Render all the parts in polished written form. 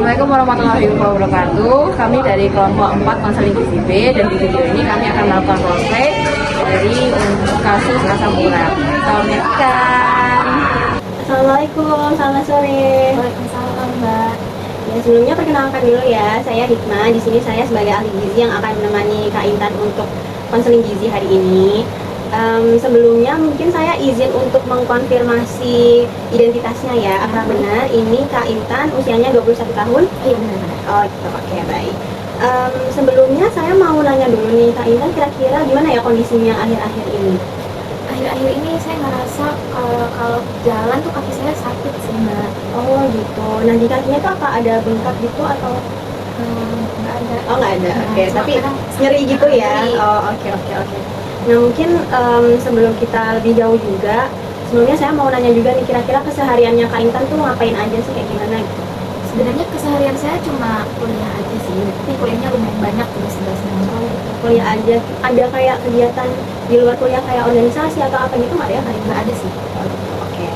Assalamualaikum warahmatullahi wabarakatuh. Kami dari kelompok 4 konseling gizi B, dan di video ini kami akan melakukan roleplay dari kasus asam urat. Selamat menyaksikan. Assalamualaikum, selamat sore. Waalaikumsalam, Mbak. Ya, sebelumnya perkenalkan dulu ya, saya Hikmah. Di sini saya sebagai ahli gizi yang akan menemani Kak Intan untuk konseling gizi hari ini. Sebelumnya mungkin saya izin untuk mengkonfirmasi identitasnya ya. Apakah benar ini Kak Intan usianya 21 tahun? Iya, benar-benar. Oh gitu, oke, baik. Sebelumnya saya mau nanya dulu nih, Kak Intan kira-kira gimana ya kondisinya akhir-akhir ini? Akhir-akhir ini saya ngerasa kalau jalan tuh kaki saya sakit sih, Mbak. Oh gitu. Nah, di kakinya tuh apa ada bengkak gitu atau? Nggak ada. Oh, nggak ada. Oke, Cuma tapi kadang nyeri gitu ya. nyeri. Oh, oke. Nah, mungkin sebelum kita lebih jauh juga, sebelumnya saya mau nanya juga nih, kira-kira kesehariannya Kak Intan tuh ngapain aja sih, kayak gimana gitu? Sebenarnya keseharian saya cuma kuliah aja sih, tapi kuliahnya lumayan banyak tuh 11 tahun. Kuliah aja, ada kayak kegiatan di luar kuliah kayak organisasi atau apa gitu nggak ya Kak Intan? Nggak ada sih. Oke.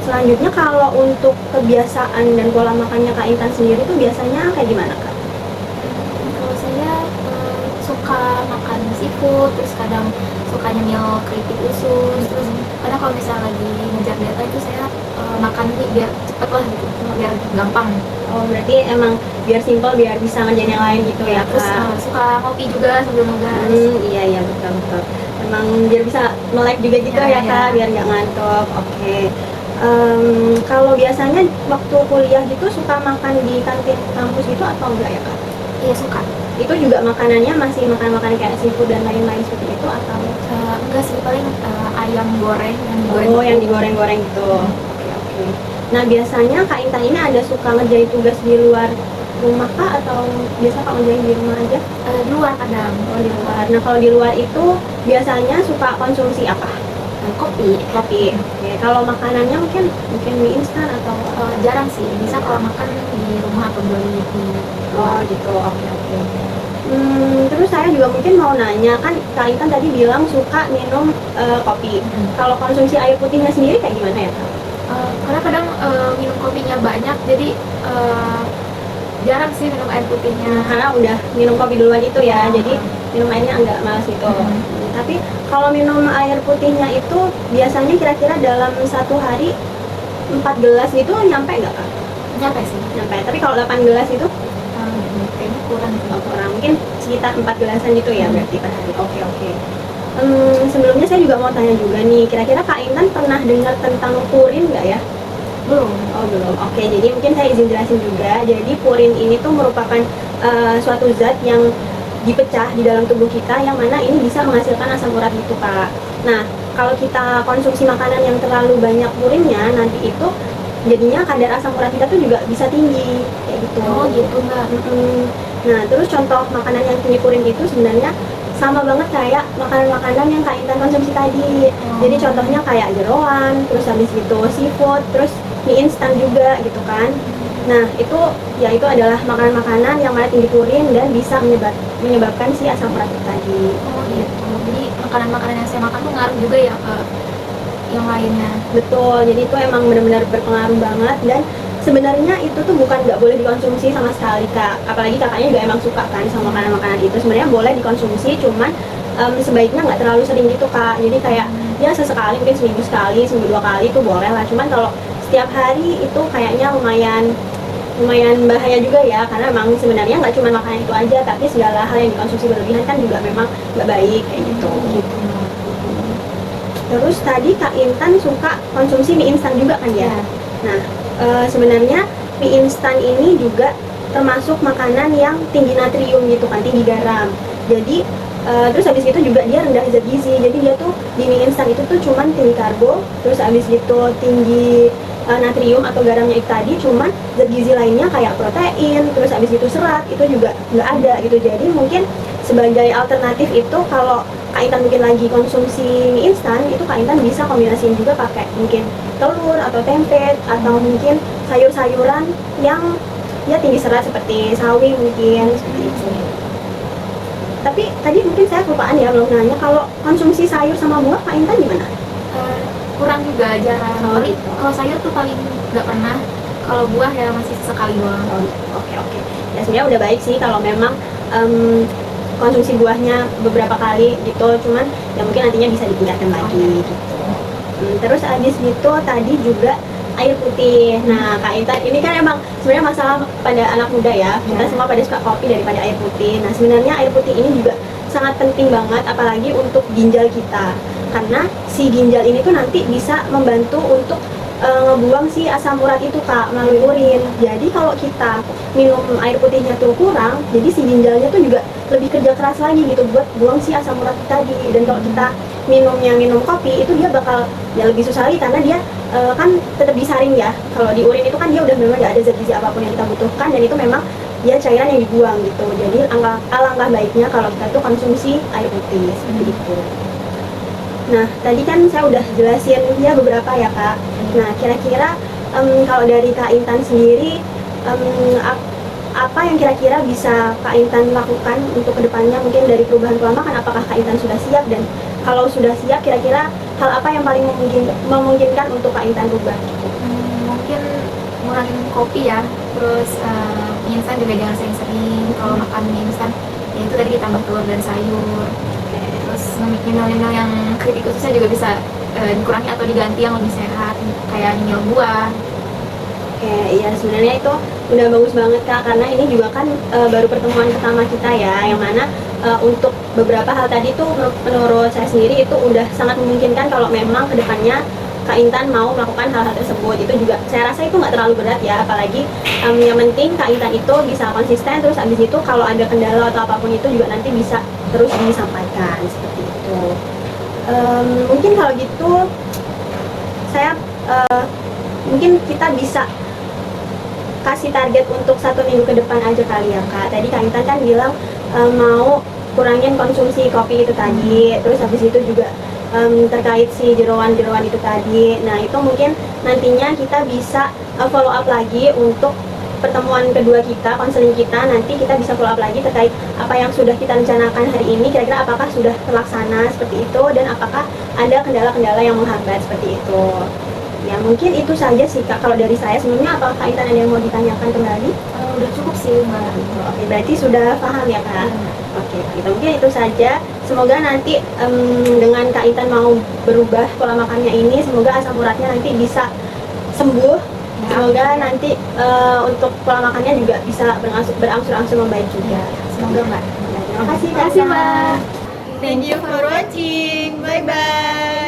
Selanjutnya kalau untuk kebiasaan dan pola makannya Kak Intan sendiri tuh biasanya kayak gimana Kak? Kalau saya suka makan seafood, terus kadang suka nyemil keripik usus, terus kadang kalau misalnya lagi ngejar deadline itu saya makan mie biar cepet lah gitu, biar gampang. Oh, berarti emang biar simpel, biar bisa ngerjain yang lain gitu ya Terus Kak? suka ngopi juga sambil nugas. Iya betul. Emang biar bisa melek juga gitu Ya, ya Kak, ya. biar nggak ngantuk. Oke. Kalau biasanya waktu kuliah gitu suka makan di kantin kampus gitu atau enggak ya Kak? Iya, suka. Itu juga makanannya masih makan kayak seafood dan lain-lain seperti itu atau? Enggak sih, paling ayam goreng yang digoreng. Oh, yang digoreng-goreng gitu. Oke. Nah, biasanya Kak Intan ini ada suka ngerjain tugas di luar rumah Kak atau biasa Kak ngerjain di rumah aja? Di luar kadang. Oh, di luar. Nah, kalau di luar itu biasanya suka konsumsi apa? Kopi. Kopi. Oke. Kalau makanannya mungkin mie instan atau Jarang sih, bisa kalau makan di rumah atau beli di oh gitu. Oke. Terus saya juga mungkin mau nanya, kan Kak Intan tadi bilang suka minum kopi. Kalau konsumsi air putihnya sendiri kayak gimana ya Kak? karena kadang minum kopinya banyak, jadi jarang sih minum air putihnya. Karena udah minum kopi duluan itu ya, Ya. jadi minum airnya agak malas gitu. Mhm. Tapi kalau minum air putihnya itu biasanya kira-kira dalam satu hari 4 gelas gitu nyampe nggak Kak? Nyampe sih. Nyampe. Tapi kalau 8 gelas itu Kayaknya kurang sih. kurang, mungkin sekitar 4 gelasan gitu ya berarti per hari. Oke. Sebelumnya saya juga mau tanya juga nih, kira-kira Kak Intan pernah dengar tentang purin nggak ya? Belum. Oh belum. Oke, jadi mungkin saya izin jelasin juga. Jadi purin ini tuh merupakan suatu zat yang dipecah di dalam tubuh kita, yang mana ini bisa menghasilkan asam urat gitu Kak. Nah, kalau kita konsumsi makanan yang terlalu banyak purinnya, nanti itu jadinya kadar asam urat kita tuh juga bisa tinggi kayak gitu. Oh gitu, Mbak. Nah, terus contoh makanan yang tinggi purin itu sebenarnya sama banget kayak makanan-makanan yang Kak Intan konsumsi tadi. Jadi contohnya kayak jeroan, terus habis itu seafood, terus mie instan juga gitu kan. Nah, itu adalah makanan-makanan yang mana tinggi purin dan bisa menyebabkan si asam urat itu tadi. Oh gitu. Jadi makanan-makanan yang saya makan tuh ngaruh juga ya ke yang lainnya. Betul, jadi itu emang benar-benar berpengaruh banget, dan sebenarnya itu tuh bukan nggak boleh dikonsumsi sama sekali Kak. Apalagi kakaknya juga emang suka kan sama makanan-makanan itu. Sebenarnya boleh dikonsumsi, cuman sebaiknya nggak terlalu sering gitu Kak. Jadi kayak ya sesekali, mungkin seminggu sekali, seminggu 2 kali itu boleh lah. Cuman kalau setiap hari itu kayaknya lumayan bahaya juga ya, karena emang sebenarnya nggak cuma makanan itu aja, tapi segala hal yang dikonsumsi berlebihan kan juga memang nggak baik kayak gitu. Terus tadi Kak Intan suka konsumsi mie instan juga kan ya? Ya. Nah, sebenarnya mie instan ini juga termasuk makanan yang tinggi natrium gitu kan, tinggi garam. Jadi terus habis itu juga dia rendah zat gizi. Jadi dia tuh di mie instan itu tuh cuman tinggi karbo, terus habis itu tinggi natrium atau garamnya itu tadi, cuman zat gizi lainnya kayak protein, terus habis itu serat itu juga nggak ada gitu. Jadi mungkin sebagai alternatif itu kalau Kak Intan mungkin lagi konsumsi mie instan, itu Kak Intan bisa kombinasiin juga pakai mungkin telur atau tempe atau mungkin sayur-sayuran yang ya tinggi serat seperti sawi mungkin seperti itu. Tapi tadi mungkin saya kelupaan ya belum nanya, kalau konsumsi sayur sama buah Kak Intan gimana? Kurang juga, jarang. Oh, Paling gitu. kalau sayur tuh paling nggak pernah. Kalau buah ya masih sekali doang. Oke oke. Ya sebenarnya udah baik sih kalau memang konsumsi buahnya beberapa kali gitu, cuman ya mungkin nantinya bisa ditingkatkan lagi gitu. Terus abis itu tadi juga air putih. Nah Kak Intan, ini kan emang sebenarnya masalah pada anak muda ya, kita semua pada suka kopi daripada air putih. Nah sebenarnya air putih ini juga sangat penting banget, apalagi untuk ginjal kita, karena si ginjal ini tuh nanti bisa membantu untuk ngebuang si asam urat itu Kak melalui urin. Jadi kalau kita minum air putihnya tuh kurang, jadi si ginjalnya tuh juga lebih kerja keras lagi gitu buat buang si asam urat tadi. Dan kalau kita minum kopi itu dia bakal ya lebih susah lagi, karena dia kan tetap disaring ya. Kalau di urin itu kan dia udah memang gak ada zat gizi apapun yang kita butuhkan, dan itu memang dia cairan yang dibuang gitu. Jadi alangkah baiknya kalau kita tuh konsumsi air putih seperti itu. Nah, tadi kan saya udah jelasin ya beberapa ya Kak. Nah, kira-kira kalau dari Kak Intan sendiri, apa yang kira-kira bisa Kak Intan lakukan untuk kedepannya mungkin dari perubahan pola makan? Apakah Kak Intan sudah siap, dan kalau sudah siap kira-kira hal apa yang paling memungkinkan untuk Kak Intan rubah? Mungkin ngurangin kopi ya, terus mie instan juga jangan sering-sering. Kalau makan mie instan ya itu tadi ditambah telur dan sayur. Terus nyemil-nyemil yang kritik ususnya juga bisa dikurangi atau diganti yang lebih sehat, kayak nyemil buah. Oke, iya sebenarnya itu udah bagus banget Kak, karena ini juga kan baru pertemuan pertama kita ya, yang mana untuk beberapa hal tadi tuh menurut saya sendiri itu udah sangat memungkinkan kalau memang kedepannya Kak Intan mau melakukan hal-hal tersebut. Itu juga saya rasa itu nggak terlalu berat ya, apalagi yang penting Kak Intan itu bisa konsisten, terus abis itu kalau ada kendala atau apapun itu juga nanti bisa terus disampaikan seperti itu. Mungkin kalau gitu saya mungkin kita bisa kasih target untuk 1 minggu ke depan aja kali ya Kak. Tadi Kak Intan kan bilang mau kurangin konsumsi kopi itu tadi, terus habis itu juga terkait si jeroan-jeroan itu tadi. Nah itu mungkin nantinya kita bisa follow up lagi untuk pertemuan kedua kita, konseling kita. Nanti kita bisa follow up lagi terkait apa yang sudah kita rencanakan hari ini, kira-kira apakah sudah terlaksana seperti itu, dan apakah ada kendala-kendala yang menghambat seperti itu. Ya mungkin itu saja sih Kak kalau dari saya. Sebelumnya apakah Kak Intan ada yang mau ditanyakan kembali? Udah cukup sih Mbak. Oke, berarti sudah paham ya Kak? Oke, kita mungkin itu saja. Semoga nanti dengan Kak Intan mau berubah pola makannya ini, semoga asam uratnya nanti bisa sembuh. Semoga nanti untuk pola makannya juga bisa berangsur-angsur membaik juga. Semoga Mbak. Terima kasih Kak. Terima kasih Mbak. Thank you for watching. Bye bye.